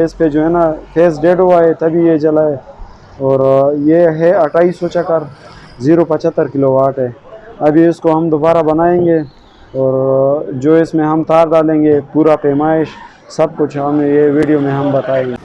इस पे जो है ना फेस डेड हुआ है तभी ये जला है। और ये है 2800 चक्कर 075 किलोवाट है। अभी इसको हम दोबारा बनाएंगे और जो इसमें हम तार डालेंगे पूरा पैमाइश सब कुछ हम ये वीडियो में हम बताएंगे।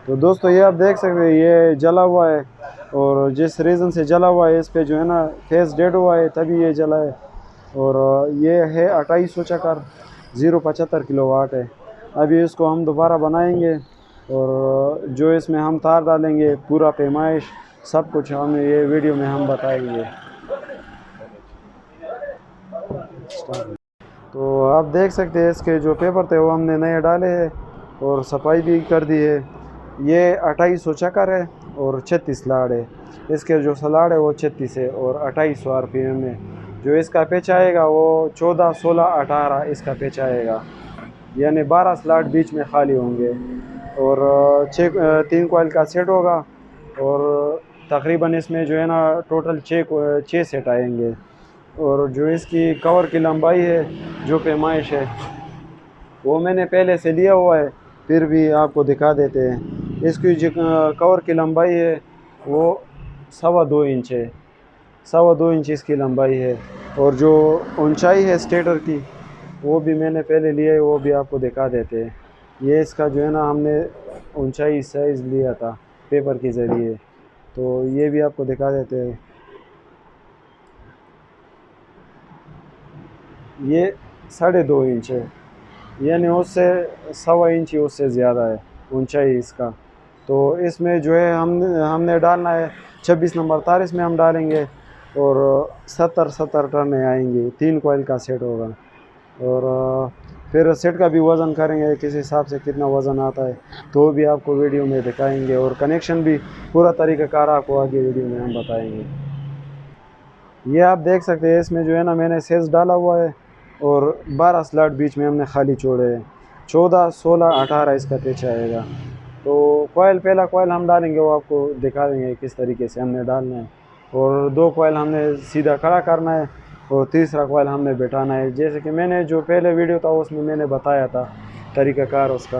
तो दोस्तों ये आप देख सकते हैं ये जला हुआ है और जिस रीज़न से जला हुआ है इस पे जो है ना फेस डेड हुआ है तभी ये जला है। और ये है 2800 चक्कर 075 किलोवाट है। अभी इसको हम दोबारा बनाएंगे और जो इसमें हम तार डालेंगे पूरा पैमाइश सब कुछ हम ये वीडियो में हम बताएंगे। तो आप देख सकते हैं इसके जो पेपर थे वो हमने नए डाले हैं और सफाई भी कर दी है। ये 2800 चक्कर है और 36 लाड़ है। इसके जो सलाड़ है वो 36 है और 2800 आरपीएम है। जो इसका पेच आएगा वो 14, 16, 18 इसका पेच आएगा, यानी 12 स्लॉट बीच में खाली होंगे। और 3 कॉइल का सेट होगा और तकरीबन इसमें जो है ना टोटल 6 सेट आएंगे। और जो इसकी कवर की लंबाई है जो पैमाइश है वो मैंने पहले से लिया हुआ है, फिर भी आपको दिखा देते हैं। इसकी जो कवर की लंबाई है वो 2.25 इंच है, 2.25 इंच इसकी लंबाई है। और जो ऊंचाई है स्टेटर की वो भी मैंने पहले लिया है, वो भी आपको दिखा देते हैं। ये इसका जो है ना हमने ऊंचाई साइज़ लिया था पेपर के ज़रिए, तो ये भी आपको दिखा देते हैं। ये 2.5 इंच है, यानी उससे 1.25 इंच उससे ज़्यादा है ऊंचाई इसका। तो इसमें जो है हमने डालना है 26 नंबर तार इसमें हम डालेंगे और 70 टन आएंगे। 3 कॉइल का सेट होगा और फिर सेट का भी वज़न करेंगे किस हिसाब से कितना वज़न आता है तो भी आपको वीडियो में दिखाएंगे और कनेक्शन भी पूरा तरीक़ाकार आपको आगे वीडियो में हम बताएंगे। ये आप देख सकते हैं इसमें जो है ना मैंने सेल्स डाला हुआ है और 12 स्लॉट बीच में हमने खाली छोड़े हैं। 14, 16, 18 इसका पेच आएगा। तो पहला कॉइल हम डालेंगे वो आपको दिखा देंगे किस तरीके से हमने डालना है। और 2 कॉइल हमने सीधा खड़ा करना है और तीसरा कॉइल हमने बैठाना है, जैसे कि मैंने जो पहले वीडियो था उसमें मैंने बताया था तरीक़ाकार उसका।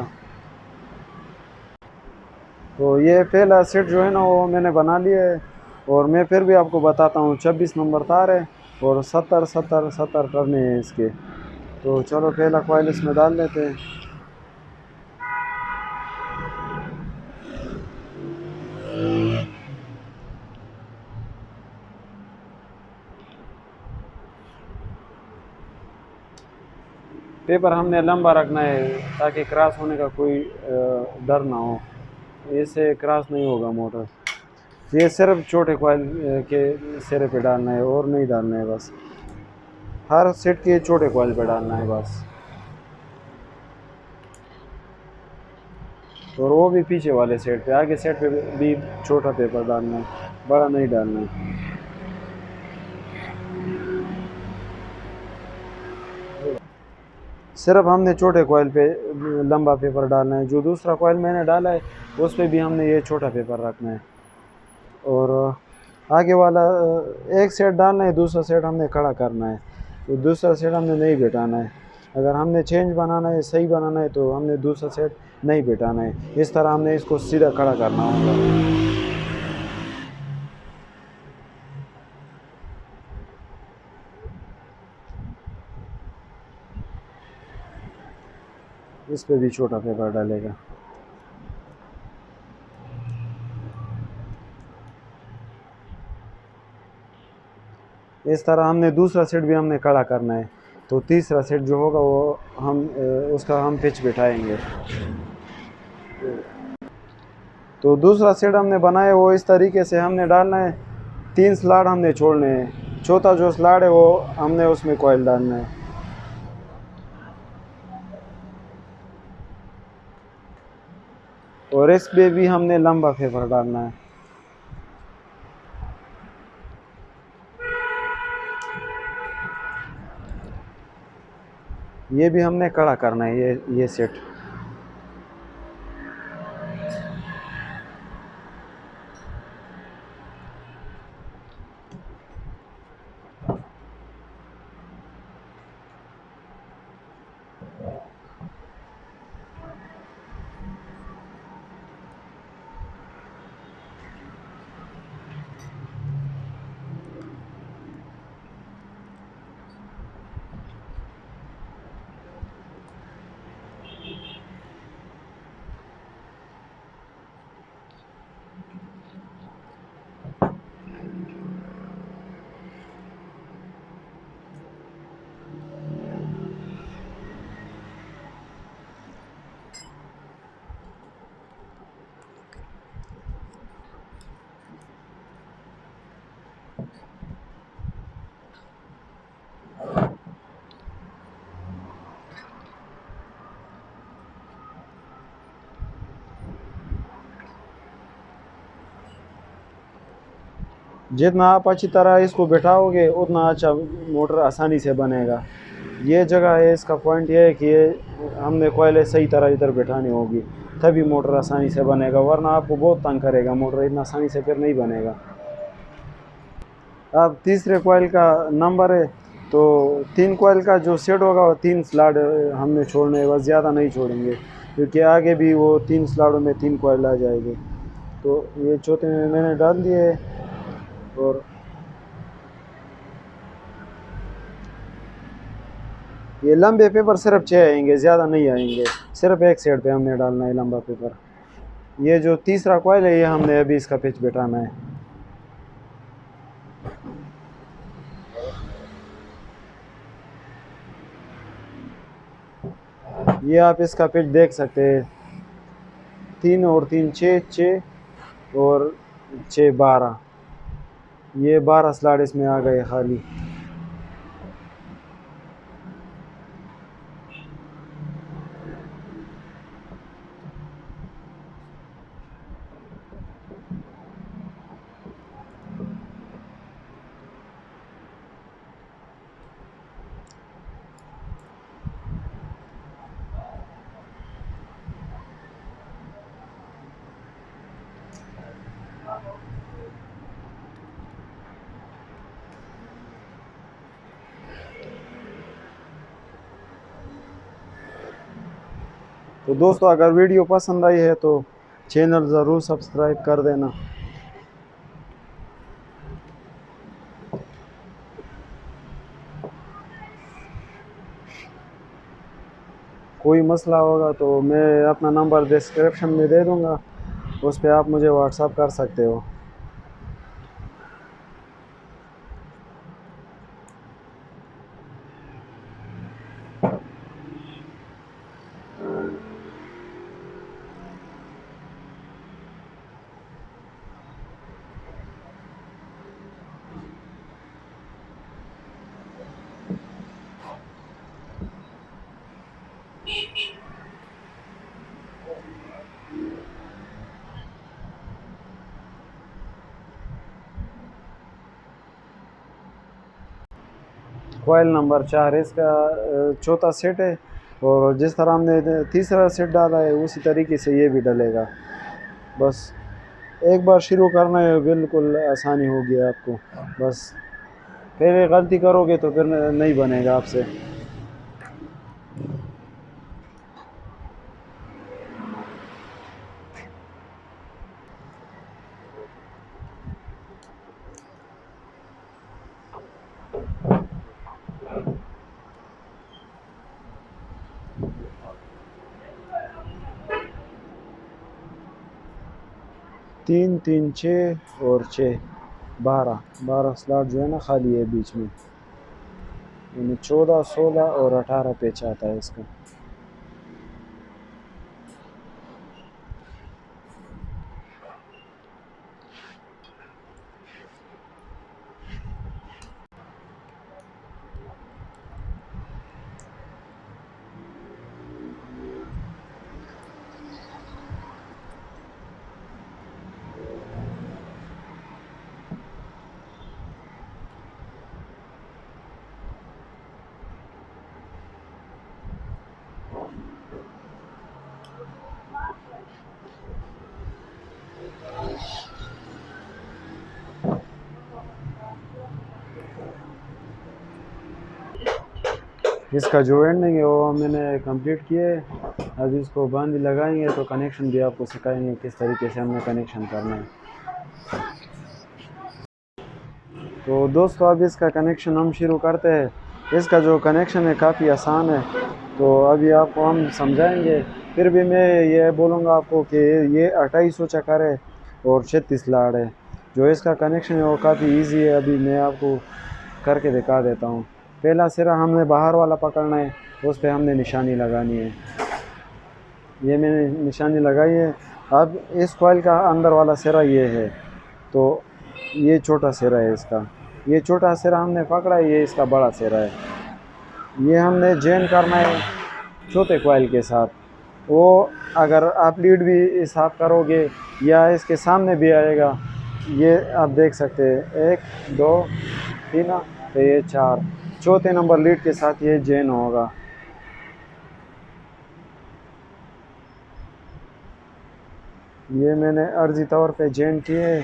तो ये पहला सेट जो है ना वो मैंने बना लिया है और मैं फिर भी आपको बताता हूँ। 26 नंबर तार है और 70 टर्ने हैं इसके। तो चलो पहला कॉइल इसमें डाल लेते हैं। पेपर हमने लंबा रखना है ताकि क्रॉस होने का कोई डर ना हो, इससे क्रॉस नहीं होगा मोटर। ये सिर्फ छोटे कॉइल के सिरे पे डालना है और नहीं डालना है, बस हर सेट के छोटे कॉइल पे डालना है बस। और वो भी पीछे वाले सेट पे, आगे सेट पे भी छोटा पेपर डालना है, बड़ा नहीं डालना है। सिर्फ हमने छोटे कॉइल पे लंबा पेपर डालना है। जो दूसरा कॉइल मैंने डाला है उस पे भी हमने ये छोटा पेपर रखना है। और आगे वाला एक सेट डालना है, दूसरा सेट हमने खड़ा करना है। तो दूसरा सेट हमने नहीं बिठाना है। अगर हमने चेंज बनाना है, सही बनाना है, तो हमने दूसरा सेट नहीं बिठाना है। इस तरह हमने इसको सीधा खड़ा करना होगा। इस पे भी छोटा पेपर डालेगा। इस तरह हमने दूसरा सेट भी हमने खड़ा करना है। तो तीसरा सेट जो होगा वो हम उसका हम पिच बिठाएंगे। तो दूसरा सेट हमने बनाया वो इस तरीके से हमने डालना है, 3 स्लॉट हमने छोड़ने हैं, चौथा जो स्लॉट है वो हमने उसमें कॉइल डालना है। और इस पे भी हमने लंबा पेपर डालना है। ये भी हमने कड़ा करना है ये सेट। जितना आप अच्छी तरह इसको बैठाओगे उतना अच्छा मोटर आसानी से बनेगा। ये जगह है, इसका पॉइंट ये है कि ये हमने कोयले सही तरह इधर बैठानी होगी, तभी मोटर आसानी से बनेगा, वरना आपको बहुत तंग करेगा मोटर, इतना आसानी से फिर नहीं बनेगा। अब तीसरे कोयल का नंबर है, तो 3 कोयल का जो सेट होगा वो 3 स्लॉट हमने छोड़ने हैं, बस ज़्यादा नहीं छोड़ेंगे, क्योंकि आगे भी वो 3 स्लॉटों में 3 कोयल आ जाएंगे। तो ये चौथे में मैंने डाल दिए। और ये लंबे पेपर सिर्फ 6 आएंगे, ज़्यादा नहीं आएंगे, सिर्फ एक साइड पे हमने डालना है लंबा पेपर। ये जो तीसरा कॉइल है ये हमने अभी इसका पिच बैठाना है। ये आप इसका पिच देख सकते हैं, 3 और 3 6 6 और 6 12, ये 12 स्लॉट इसमें आ गए खाली। तो दोस्तों अगर वीडियो पसंद आई है तो चैनल ज़रूर सब्सक्राइब कर देना। कोई मसला होगा तो मैं अपना नंबर डिस्क्रिप्शन में दे दूँगा, उस पर आप मुझे व्हाट्सअप कर सकते हो। कोयल नंबर 4 इसका चौथा सेट है, और जिस तरह हमने तीसरा सेट डाला है उसी तरीके से ये भी डलेगा। बस एक बार शुरू करना है, बिल्कुल आसानी होगी आपको। बस पहले गलती करोगे तो फिर नहीं बनेगा आपसे। तीन 3 6 और 6 12 12 स्लॉट जो है ना खाली है बीच में। यानी 14, 16 और 18 पेच आता है इसका। इसका जो एंडिंग है वो मैंने कंप्लीट किया है। अब इसको बांध लगाएंगे तो कनेक्शन भी आपको सिखाएंगे किस तरीके से हमने कनेक्शन करना है। तो दोस्तों अब इसका कनेक्शन हम शुरू करते हैं। इसका जो कनेक्शन है काफ़ी आसान है, तो अभी आपको हम समझाएंगे। फिर भी मैं ये बोलूँगा आपको कि ये 2800 चक्कर है और 36 लाड़ है। जो इसका कनेक्शन है वो काफ़ी इजी है। अभी मैं आपको करके दिखा देता हूँ। पहला सिरा हमने बाहर वाला पकड़ना है, उस पर हमने निशानी लगानी है। ये मैंने निशानी लगाई है। अब इस कॉइल का अंदर वाला सिरा ये है, तो ये छोटा सिरा है इसका। ये छोटा सिरा हमने पकड़ा है, ये इसका बड़ा सिरा है। ये हमने जॉइन करना है छोटे कॉइल के साथ। वो अगर आप लीड भी साफ करोगे या इसके सामने भी आएगा, ये आप देख सकते हैं 1 2 3 तो ये 4, चौथे नंबर लीड के साथ ये जॉइन होगा। ये मैंने अर्जी तौर पे जॉइन किए,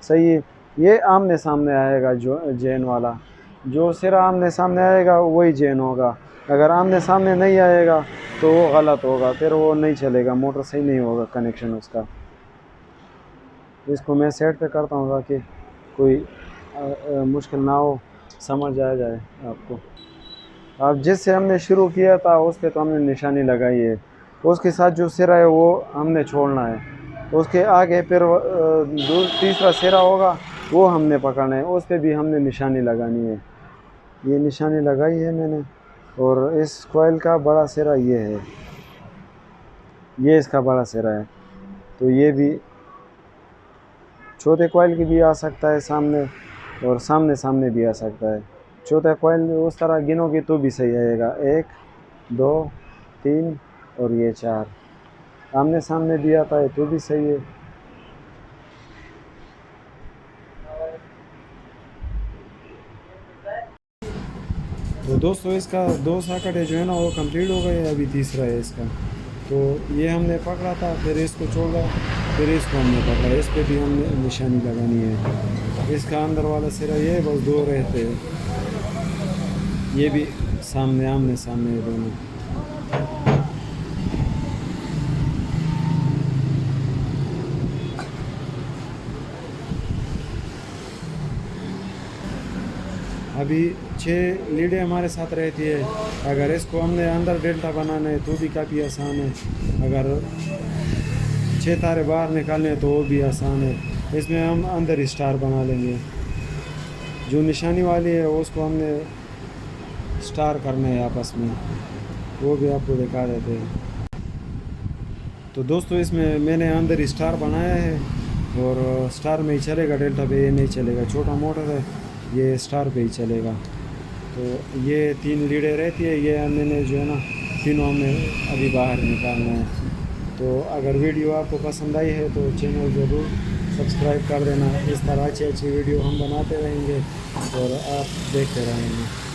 सही है। ये आमने सामने आएगा, जो जॉइन वाला जो सिरा आमने सामने आएगा वही जॉइन होगा। अगर आमने सामने नहीं आएगा तो वो गलत होगा, फिर वो नहीं चलेगा, मोटर सही नहीं होगा कनेक्शन उसका। इसको मैं सेट पे करता हूँ ताकि कोई मुश्किल ना हो, समझ आ जाए आपको। अब जिससे हमने शुरू किया था उस पर तो हमने निशानी लगाई है, उसके साथ जो सिरा है वो हमने छोड़ना है। उसके आगे फिर तीसरा सिरा होगा वो हमने पकड़ना है, उस पर भी हमने निशानी लगानी है। ये निशानी लगाई है मैंने। और इस कॉइल का बड़ा सिरा ये है, ये इसका बड़ा सिरा है। तो ये भी चौथे कॉइल की भी आ सकता है सामने, और सामने सामने भी आ सकता है। चौथा कॉइल उस तरह गिनोगे तो भी सही आएगा, 1 2 3 और ये 4। आमने सामने भी आता है तो भी सही है। तो दोस्तों इसका 2 साकट जो है ना वो कंप्लीट हो गए, अभी तीसरा है इसका। तो ये हमने पकड़ा था, फिर इसको छोड़ा, फिर इसको हमने पकड़ा, इस पे भी हमने निशानी लगानी है। इसका अंदर वाला सिरा ये बस 2 रहते हैं, ये भी सामने आमने सामने है दोनों। अभी 6 लीडें हमारे साथ रहती है। अगर इसको हमने अंदर डेल्टा बनाना है तो भी काफ़ी आसान है, अगर 6 तारे बाहर निकालने हैं तो वो भी आसान है। इसमें हम अंदर स्टार बना लेंगे। जो निशानी वाली है उसको हमने स्टार करना है आपस में, वो भी आपको दिखा देते हैं। तो दोस्तों इसमें मैंने अंदर स्टार बनाया है, और स्टार में ही चलेगा, डेल्टा पे ये नहीं चलेगा। छोटा मोटर है, ये स्टार पे ही चलेगा। तो ये 3 लीडें रहती है, ये मैंने जो है ना तीनों हमें अभी बाहर निकालना है। तो अगर वीडियो आपको पसंद आई है तो चैनल ज़रूर सब्सक्राइब कर देना। इस तरह अच्छी अच्छी वीडियो हम बनाते रहेंगे और आप देखते रहेंगे।